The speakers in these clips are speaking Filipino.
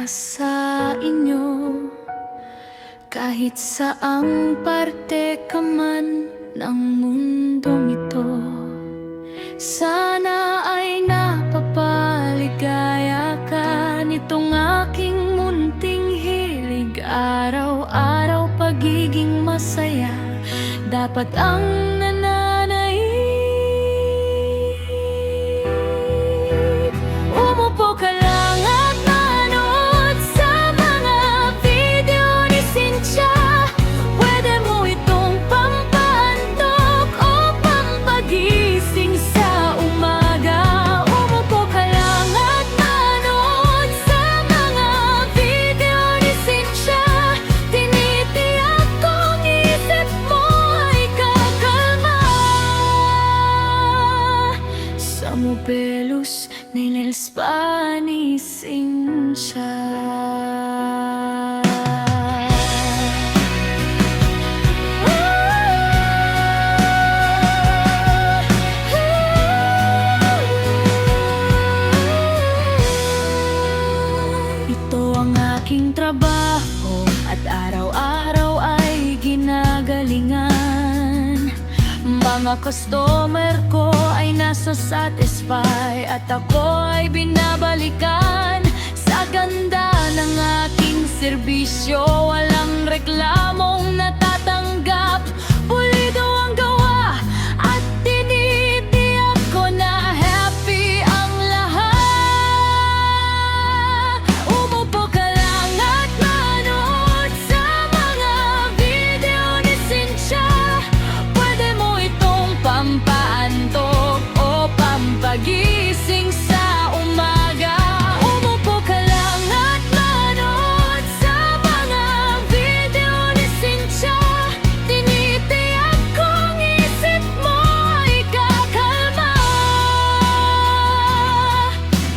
para sa inyo. Kahit saang parte ka man ng mundong ito, sana ay napapaligaya ka nitong aking munting hilig. Araw-araw pagiging masaya dapat ang nananaig. Umupo ka lang at manood sa mga video ni Cynthia. Pwede mo itong pampaantok o pampagising sa umaga. Umupo ka lang at manood sa mga video ni Cynthia. Tinitiyak kong isip mo ay kakalma. Sa Mobelos ni Spa ni Cynthia. Ito ang aking trabaho at araw-araw ay ginagalingan. Mga customer ko ay nasa-satisfy at ako ay binabalikan. Sa ganda ng aking serbisyo, walang reklamong natatanggap. Pulido ang gawa at tinitiyak ko na happy ang lahat. Umupo ka lang at manood sa mga video ni Cynthia. Pwede mo itong pampaantok o pampagising sa umaga. Umupo ka lang at manood sa mga video ni Cynthia. Tinitiyak kong isip mo ay kakalma.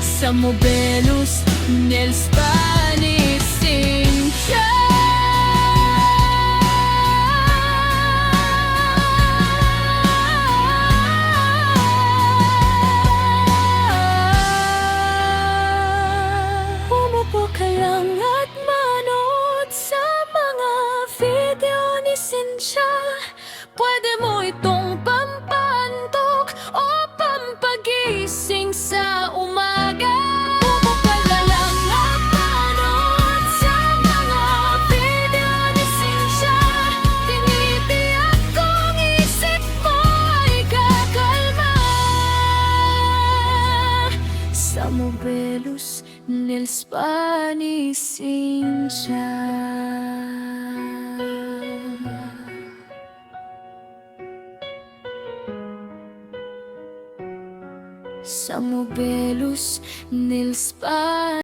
Sa Mobelos ni Spa ni Cynthia. Umupo ka lang at manood sa mga video ni Cynthia. Pwede mo itong pampaantok o pampagising sa umaga. Umupo ka lang at manood sa mga video ni Cynthia. Tinitiyak kong isip mo ay kakalma. Sa Mobelos ni Spa ni Cynthia. Sa Mobelos ni Spa